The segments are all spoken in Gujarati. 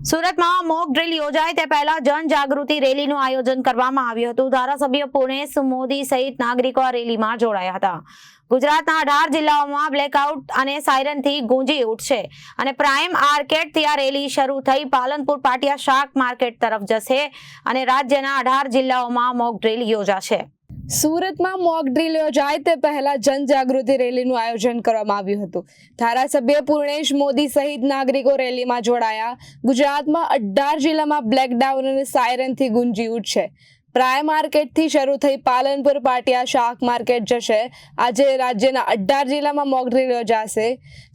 સુરતમાં મોક ડ્રીલ યોજાય તે પહેલા જનજાગૃતિ રેલીનું આયોજન કરવામાં આવ્યું હતું। ધારાસભ્ય પુણેશ મોદી સહિત નાગરિકો આ રેલીમાં જોડાયા હતા। ગુજરાતના 18 જિલ્લાઓમાં બ્લેકઆઉટ અને સાયરનથી ગુંજી ઉઠશે અને પ્રાઇમ આર્કેડથી આ રેલી શરૂ થઈ પાલનપુર પાટિયા શાક માર્કેટ તરફ જશે અને રાજ્યના 18 જિલ્લાઓમાં મોક ડ્રીલ યોજાશે। સુરતમાં મોક ડ્રીલ યોજાય તે પહેલા જનજાગૃતિ રેલીનું આયોજન કરવામાં આવ્યું હતું। ધારાસભ્ય પુણેશ મોદી સહિત નાગરિકો રેલીમાં જોડાયા। ગુજરાતમાં 18 જિલ્લામાં બ્લેકડાઉન અને સાયરનથી ગુંજી ઉઠશે। પ્રાઇમ માર્કેટથી શરૂ થઈ પાલનપુર પાટિયા શાક માર્કેટ જશે। આજે રાજ્યના 18 જિલ્લામાં મોક ડ્રીલ યોજાશે।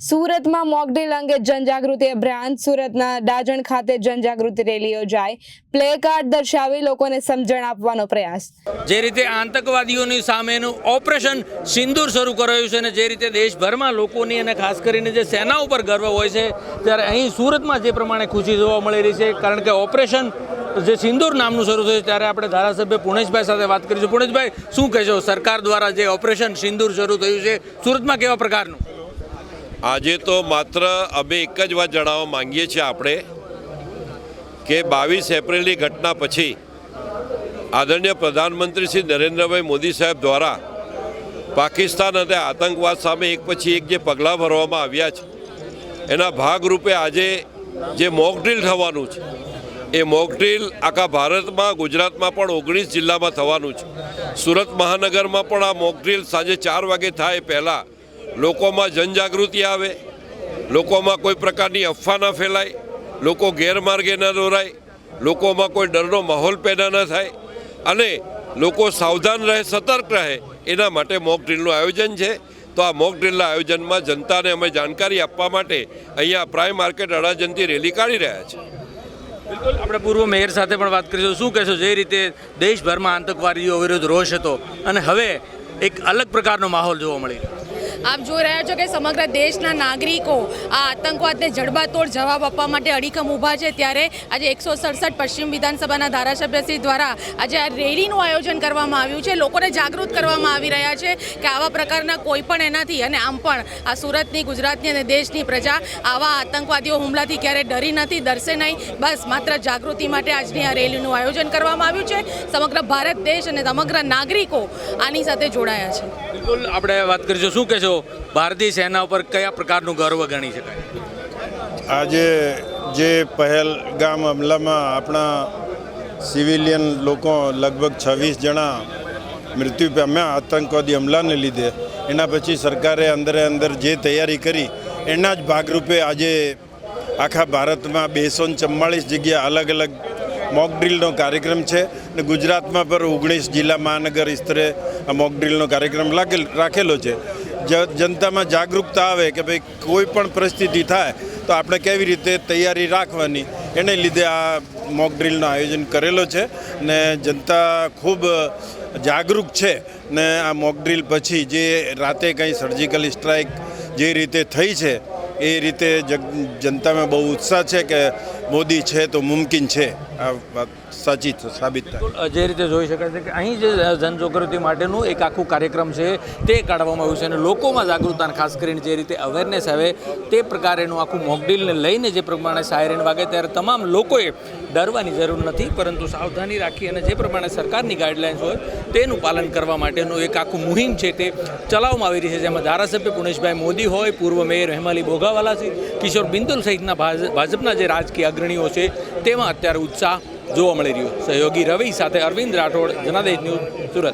સુરતમાં મોક ડ્રીલ અંગે જનજાગૃતિ અભિયાન, સુરતના ડાજણ ખાતે જનજાગૃતિ રેલી યોજાઈ। પ્લે કાર્ડ દર્શાવી લોકોને સમજણ આપવાનો પ્રયાસ। જે રીતે આતંકવાદીઓની સામેનું ઓપરેશન સિંદૂર શરૂ કરાયું છે અને જે રીતે દેશભરમાં લોકોની અને ખાસ કરીને જે સેના ઉપર ગર્વ હોય છે, ત્યારે અહીં સુરતમાં જે પ્રમાણે ખુશી જોવા મળી રહી છે, કારણ કે ઓપરેશન જે સિંદૂર નામનું શરૂ થયું। ત્યારે આપણે ધારાસભ્ય પુણેશભાઈ સાથે વાત કરીશું। પુણેશભાઈ, શું કહેશો, સરકાર દ્વારા જે ઓપરેશન સિંદૂર શરૂ થયું છે સુરતમાં કેવા પ્રકારનું? આજે તો માત્ર અમે એક જ વાત જણાવવા માંગીએ છીએ આપણે કે 22 એપ્રિલની ઘટના પછી આદરણીય પ્રધાનમંત્રી શ્રી નરેન્દ્રભાઈ મોદી સાહેબ દ્વારા પાકિસ્તાન અને આતંકવાદ સામે એક પછી એક જે પગલાં ભરવામાં આવ્યા છે, એના ભાગરૂપે આજે જે મોક ડ્રીલ થવાનું છે, એ મોક ડ્રીલ આખા ભારતમાં, ગુજરાતમાં પણ 19 જિલ્લામાં થવાનું છે। સુરત મહાનગરમાં પણ આ મોક ડ્રીલ સાંજે 4 વાગે થાય પહેલાં લોકોમાં જનજાગૃતિ આવે, લોકોમાં કોઈ પ્રકારની અફવા ન ફેલાય, લોકો ગેરમાર્ગે ન દોરાય, લોકોમાં કોઈ ડરનો માહોલ પેદા ન થાય અને લોકો સાવધાન રહે, સતર્ક રહે, એના માટે મોક ડ્રીલનું આયોજન છે। તો આ મોક ડ્રીલના આયોજનમાં જનતાને અમે જાણકારી આપવા માટે અહીંયા પ્રાઇમ માર્કેટ અડાજણથી રેલી કાઢી રહ્યા છીએ। બિલકુલ, આપણે પૂર્વ મેયર સાથે પણ વાત કરીશું। શું કહેશો, જે રીતે દેશભરમાં આતંકવાદીઓ વિરુદ્ધ રોષ હતો અને હવે એક અલગ પ્રકારનો માહોલ જોવા મળી રહ્યો? આપ જોઈ રહ્યા છો કે સમગ્ર દેશના નાગરિકો આ આતંકવાદને જડબાતોડ જવાબ આપવા માટે અડીખમ ઊભા છે। ત્યારે આજે 167 પશ્ચિમ વિધાનસભાના ધારાસભ્યશ્રી દ્વારા આજે આ રેલીનું આયોજન કરવામાં આવ્યું છે। લોકોને જાગૃત કરવામાં આવી રહ્યા છે કે આવા પ્રકારના કોઈ પણ એનાથી, અને આમ પણ આ સુરતની, ગુજરાતની અને દેશની પ્રજા આવા આતંકવાદીઓ હુમલાથી ક્યારે ડરી નથી, ડરશે નહીં। બસ માત્ર જાગૃતિ માટે આજની આ રેલીનું આયોજન કરવામાં આવ્યું છે। સમગ્ર ભારત દેશ અને સમગ્ર નાગરિકો આની સાથે જોડાયા છે। બિલકુલ, આપણે વાત કરીશું। શું કહેશો, ભારતીય સેના ઉપર કયા પ્રકારનું ગર્વ ગણી શકાય? આજે જે પહેલગામ હુમલામાં આપણા સિવિલિયન લોકો લગભગ 26 જણા મૃત્યુ પામ્યા આતંકવાદી હુમલાને લીધે, એના પછી સરકારે અંદર જે તૈયારી કરી એના જ ભાગરૂપે આજે આખા ભારતમાં 244 જગ્યા અલગ અલગ મોક ડ્રીલનો કાર્યક્રમ છે અને ગુજરાતમાં પણ 19 જિલ્લા મહાનગર સ્તરે આ મોક ડ્રીલનો કાર્યક્રમ રાખેલો છે। જનતામાં જાગૃતતા આવે કે ભાઈ કોઈ પણ પરિસ્થિતિ થાય તો આપણે કેવી રીતે તૈયારી રાખવાની, એને લીધે આ મોક ડ્રીલનું આયોજન કરેલો છે ને જનતા ખૂબ જાગૃત છે। ને આ મોક ડ્રીલ પછી જે રાતે કંઈ સર્જિકલ સ્ટ્રાઇક જે રીતે થઈ છે એ રીતે જનતામાં બહુ ઉત્સાહ છે કે મોદી છે તો મુમકિન છે। આ વાત સાચી સાબિત થાય। જે રીતે જોઈ શકાય છે કે અહીં જે જનજાગૃતિ માટેનું એક આખું કાર્યક્રમ છે તે કાઢવામાં આવ્યું છે અને લોકોમાં જાગૃતતા, ખાસ કરીને જે રીતે અવેરનેસ આવે તે પ્રકારેનું આખું મોક ડ્રીલને લઈને જે પ્રમાણે સાયરન વાગે ત્યારે તમામ લોકોએ ડરવાની જરૂર નથી, પરંતુ સાવધાની રાખી અને જે પ્રમાણે સરકારની ગાઈડલાઇન્સ હોય તેનું પાલન કરવા માટેનું એક આખું મુહિમ છે તે ચલાવવામાં આવી રહી છે। જેમાં ધારાસભ્ય પુણેશભાઈ મોદી હોય, પૂર્વ મેયર હેમાલી બોઘાવાલા છે, કિશોર બિંદુલ સહિતના ભાજપના જે રાજકીય અગ્રણીઓ છે તેમાં અત્યારે ઉત્સાહ જોવા મળી રહ્યો। સહયોગી રવિ સાથે અરવિંદ રાઠોડ, જનાદેશ ન્યૂઝ, સુરત।